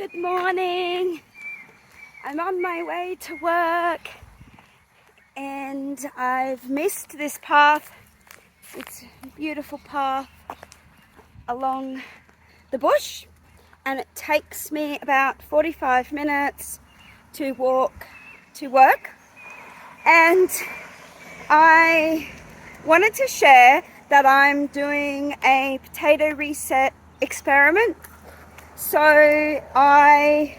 Good morning. I'm on my way to work and I've missed this path. It's a beautiful path along the bush and it takes me about 45 minutes to walk to work. And I wanted to share that I'm doing a potato reset experiment. So I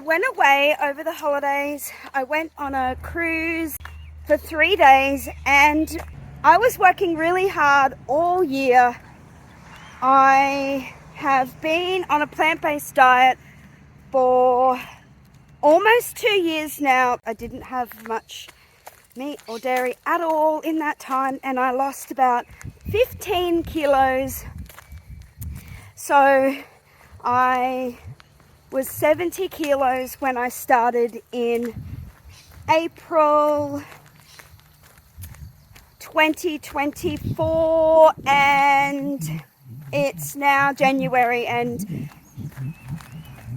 went away over the holidays. I went on a cruise for 3 days and I was working really hard all year. I have been on a plant-based diet for almost 2 years now. I didn't have much meat or dairy at all in that time and I lost about 15 kilos. So I was 70 kilos when I started in April 2024 and it's now January. And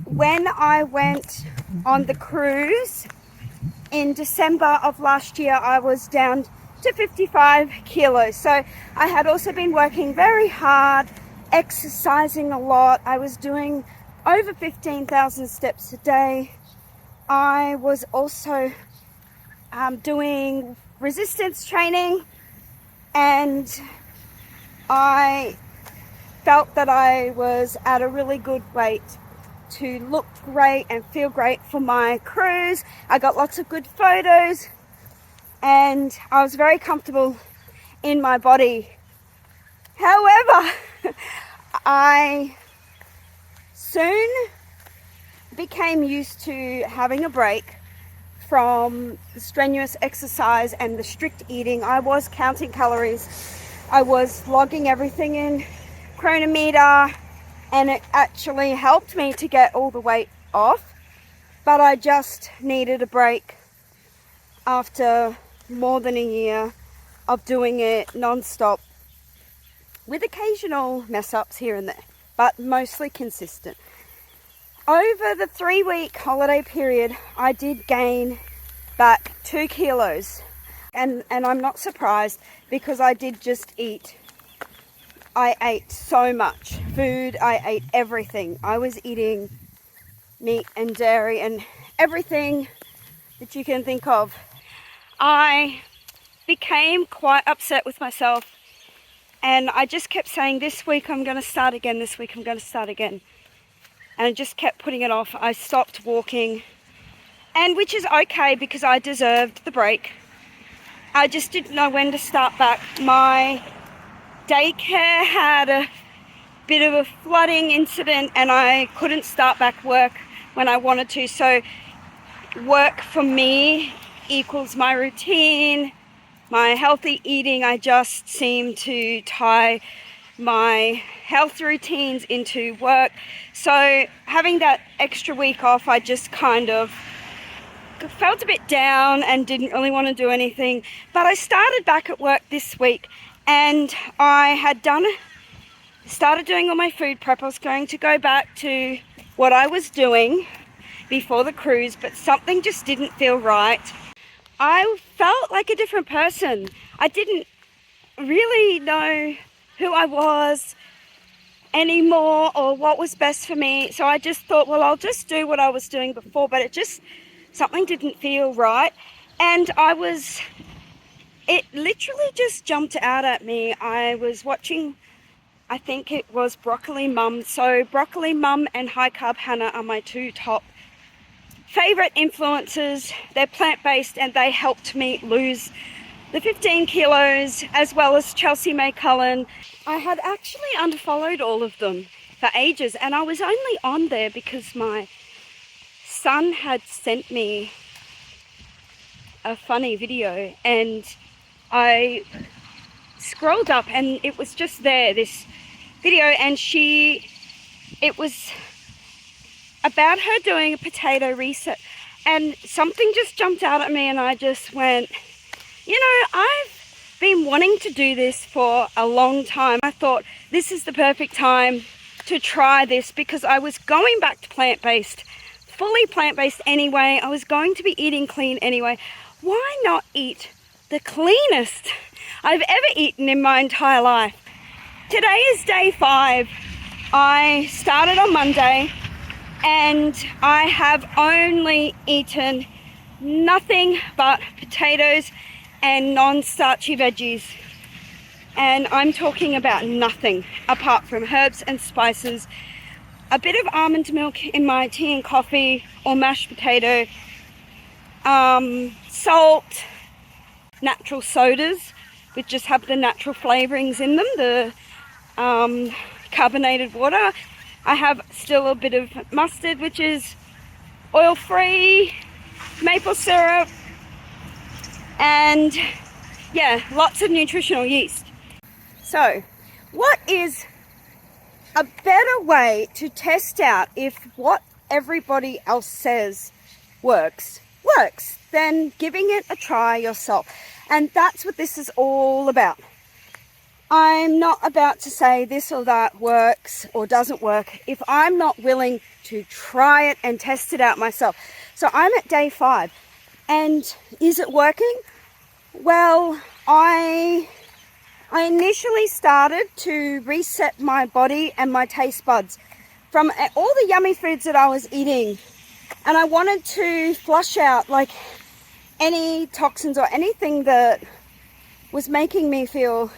when I went on the cruise in December of last year, I was down to 55 kilos. So I had also been working very hard, exercising a lot. I was doing over 15,000 steps a day. I was also doing resistance training and I felt that I was at a really good weight to look great and feel great for my cruise. I got lots of good photos and I was very comfortable in my body. However, I soon became used to having a break from the strenuous exercise and the strict eating. I was counting calories. I was logging everything in chronometer and it actually helped me to get all the weight off. But I just needed a break after more than a year of doing it non-stop with occasional mess-ups here and there, but mostly consistent. Over the 3-week holiday period, I did gain back 2 kilos. And I'm not surprised because I did just eat. I ate so much food. I ate everything. I was eating meat and dairy and everything that you can think of. I became quite upset with myself. And I just kept saying, this week I'm going to start again, this week I'm going to start again. And I just kept putting it off. I stopped walking, and which is okay because I deserved the break. I just didn't know when to start back. My daycare had a bit of a flooding incident and I couldn't start back work when I wanted to. So work for me equals my routine, my healthy eating. I just seem to tie my health routines into work. So having that extra week off, I just kind of felt a bit down and didn't really want to do anything. But I started back at work this week and I had started doing all my food prep. I was going to go back to what I was doing before the cruise, but something just didn't feel right. I felt like a different person. I didn't really know who I was anymore or what was best for me. So I just thought, well, I'll just do what I was doing before, but something didn't feel right. And it literally just jumped out at me. I was watching, I think it was Broccoli Mum. So Broccoli Mum and High Carb Hannah are my two top favorite influencers. They're plant-based and they helped me lose the 15 kilos, as well as Chelsea May Cullen. I had actually unfollowed all of them for ages and I was only on there because my son had sent me a funny video and I scrolled up and it was just there, this video, and it was about her doing a potato reset and something just jumped out at me and I just went, you know, I've been wanting to do this for a long time. I thought this is the perfect time to try this because I was going back to plant-based, fully plant-based anyway. I was going to be eating clean anyway. Why not eat the cleanest I've ever eaten in my entire life? Today is day 5. I started on Monday and I have only eaten nothing but potatoes and non-starchy veggies. And I'm talking about nothing apart from herbs and spices, a bit of almond milk in my tea and coffee or mashed potato, salt, natural sodas which just have the natural flavorings in them, the carbonated water. I have still a bit of mustard, which is oil-free, maple syrup, and yeah, lots of nutritional yeast. So, what is a better way to test out if what everybody else says works than giving it a try yourself? And that's what this is all about. I'm not about to say this or that works or doesn't work if I'm not willing to try it and test it out myself. So I'm at day 5, and is it working? Well, I initially started to reset my body and my taste buds from all the yummy foods that I was eating, and I wanted to flush out like any toxins or anything that was making me feel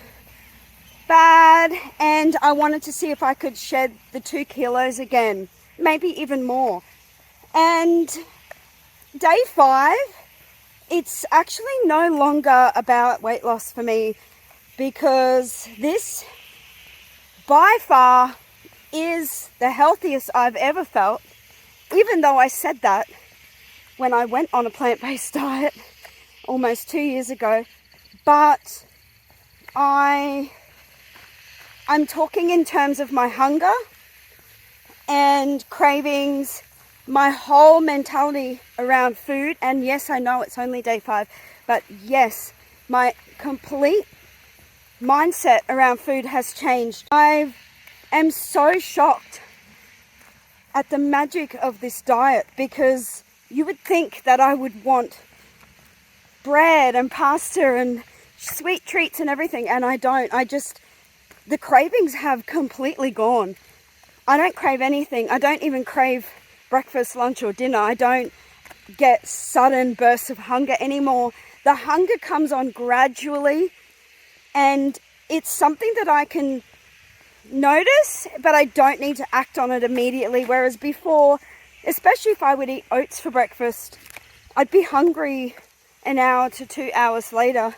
bad, and I wanted to see if I could shed the 2 kilos again, maybe even more. And day 5, it's actually no longer about weight loss for me, because this by far is the healthiest I've ever felt, even though I said that when I went on a plant-based diet almost 2 years ago. But I'm talking in terms of my hunger and cravings, my whole mentality around food. And yes, I know it's only day 5, but yes, my complete mindset around food has changed. I am so shocked at the magic of this diet, because you would think that I would want bread and pasta and sweet treats and everything, and I don't. The cravings have completely gone. I don't crave anything. I don't even crave breakfast, lunch or dinner. I don't get sudden bursts of hunger anymore. The hunger comes on gradually, and it's something that I can notice, but I don't need to act on it immediately. Whereas before, especially if I would eat oats for breakfast, I'd be hungry an hour to 2 hours later,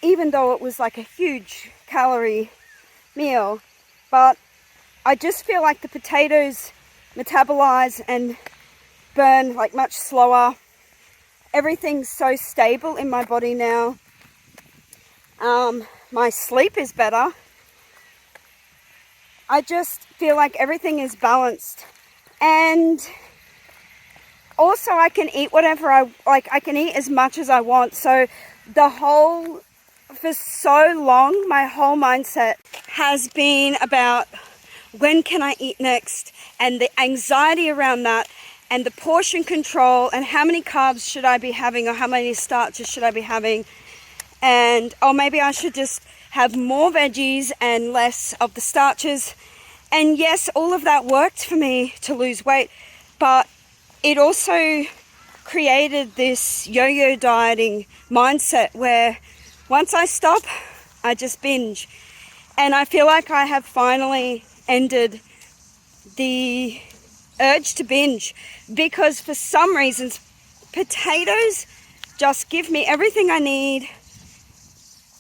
even though it was like a huge calorie meal. But I just feel like the potatoes metabolize and burn like much slower. Everything's so stable in my body now. My sleep is better. I just feel like everything is balanced. And also I can eat whatever I like. I can eat as much as I want. So for so long, my whole mindset has been about when can I eat next, and the anxiety around that, and the portion control, and how many carbs should I be having, or how many starches should I be having, and maybe I should just have more veggies and less of the starches. And yes, all of that worked for me to lose weight, but it also created this yo-yo dieting mindset where once I stop, I just binge. And I feel like I have finally ended the urge to binge, because for some reasons, potatoes just give me everything I need.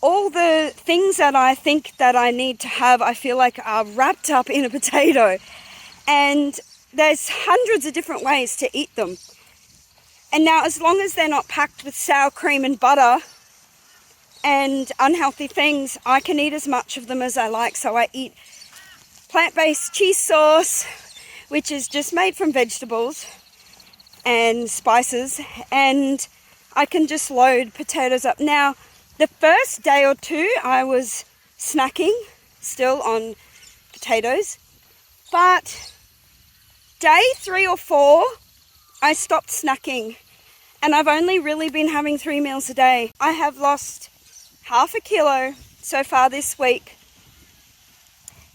All the things that I think that I need to have, I feel like are wrapped up in a potato. And there's hundreds of different ways to eat them. And now, as long as they're not packed with sour cream and butter and unhealthy things, I can eat as much of them as I like. So I eat plant-based cheese sauce, which is just made from vegetables and spices, and I can just load potatoes up. Now, the first day or two, I was snacking still on potatoes, But day 3 or 4, I stopped snacking, and I've only really been having 3 meals a day. I have lost half a kilo so far this week,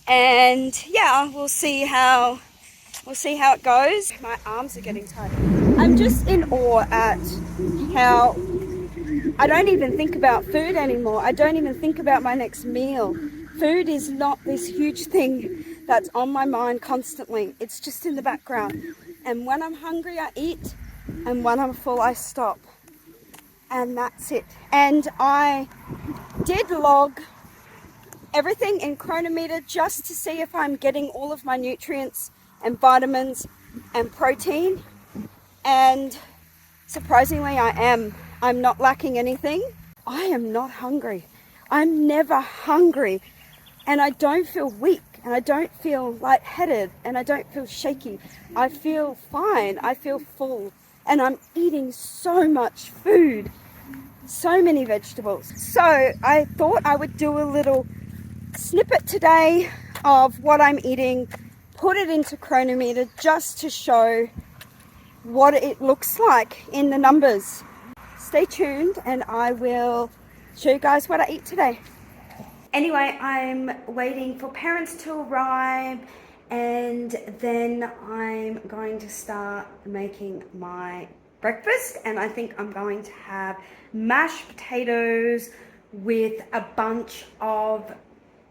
and yeah, we'll see how it goes. My arms are getting tired. I'm just in awe at how I don't even think about food anymore. I don't even think about my next meal. Food is not this huge thing that's on my mind constantly. It's just in the background. And when I'm hungry, I eat. And when I'm full, I stop. And that's it. And I did log everything in Chronometer just to see if I'm getting all of my nutrients and vitamins and protein. And surprisingly, I am. I'm not lacking anything. I am not hungry. I'm never hungry. And I don't feel weak, and I don't feel lightheaded, and I don't feel shaky. I feel fine. I feel full. And I'm eating so much food, so many vegetables. So I thought I would do a little snippet today of what I'm eating, put it into Chronometer just to show what it looks like in the numbers. Stay tuned and I will show you guys what I eat today. Anyway, I'm waiting for parents to arrive, and then I'm going to start making my breakfast, and I think I'm going to have mashed potatoes with a bunch of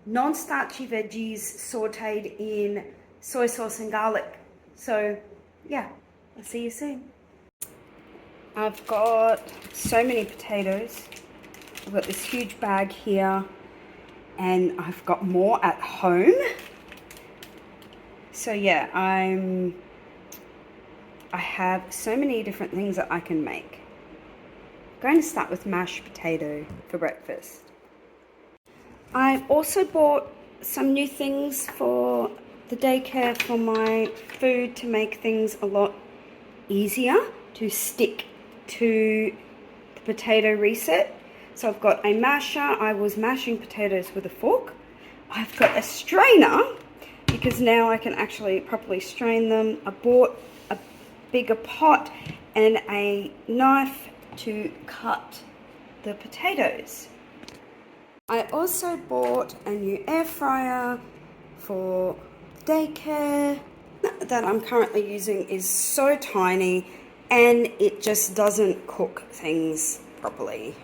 non-starchy veggies sauteed in soy sauce and garlic. So yeah, I'll see you soon. I've got so many potatoes. I've got this huge bag here, and I've got more at home. So yeah, I have so many different things that I can make. I'm going to start with mashed potato for breakfast. I also bought some new things for the daycare for my food to make things a lot easier to stick to the potato reset. So I've got a masher. I was mashing potatoes with a fork. I've got a strainer because now I can actually properly strain them. I bought a bigger pot and a knife to cut the potatoes. I also bought a new air fryer for daycare. That I'm currently using is so tiny and it just doesn't cook things properly.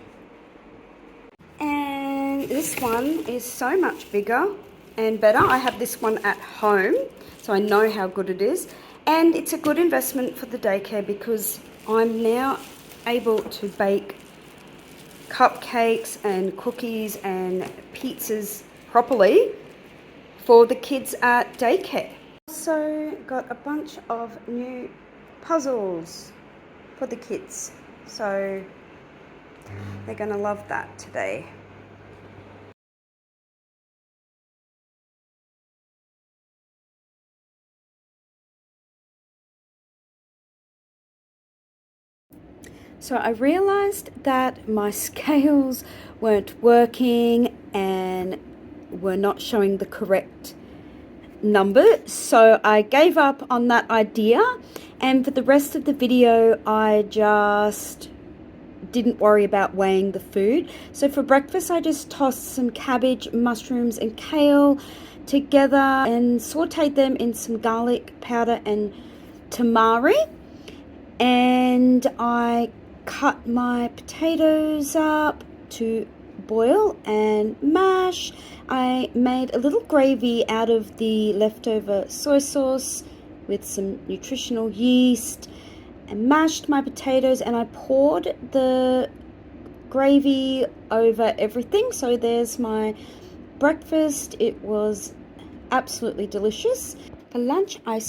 And this one is so much bigger and better. I have this one at home, so I know how good it is. And it's a good investment for the daycare because I'm now able to bake cupcakes and cookies and pizzas properly for the kids at daycare. Also got a bunch of new puzzles for the kids, so they're gonna love that today. So I realized that my scales weren't working and were not showing the correct number, so I gave up on that idea, and for the rest of the video I just didn't worry about weighing the food. So for breakfast I just tossed some cabbage, mushrooms and kale together and sauteed them in some garlic powder and tamari, and I cut my potatoes up to boil and mash. I made a little gravy out of the leftover soy sauce with some nutritional yeast and mashed my potatoes, and I poured the gravy over everything. So there's my breakfast. It was absolutely delicious. For lunch I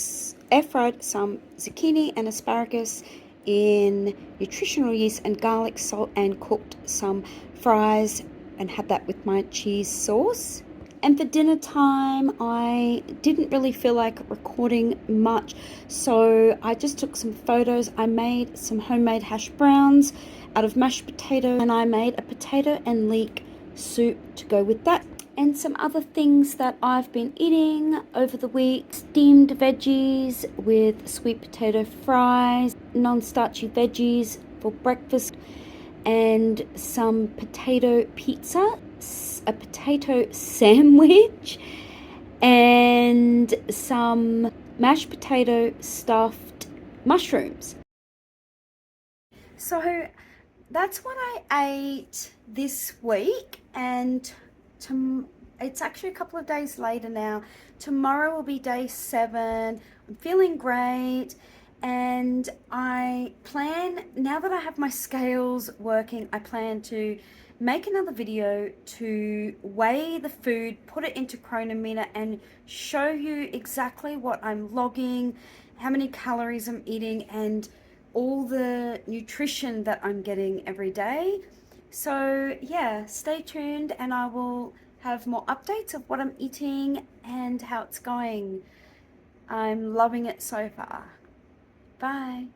air fried some zucchini and asparagus in nutritional yeast and garlic salt and cooked some fries and had that with my cheese sauce. And for dinner time I didn't really feel like recording much, so I just took some photos. I made some homemade hash browns out of mashed potato, and I made a potato and leek soup to go with that. And some other things that I've been eating over the week: steamed veggies with sweet potato fries, non-starchy veggies for breakfast, and some potato pizza, a potato sandwich, and some mashed potato stuffed mushrooms. So that's what I ate this week, and it's actually a couple of days later now. Tomorrow will be day 7. I'm feeling great, and I plan, now that I have my scales working, I plan to make another video to weigh the food, put it into Chronometer, and show you exactly what I'm logging, how many calories I'm eating, and all the nutrition that I'm getting every day. So yeah, stay tuned, and I will have more updates of what I'm eating and how it's going. I'm loving it so far. Bye.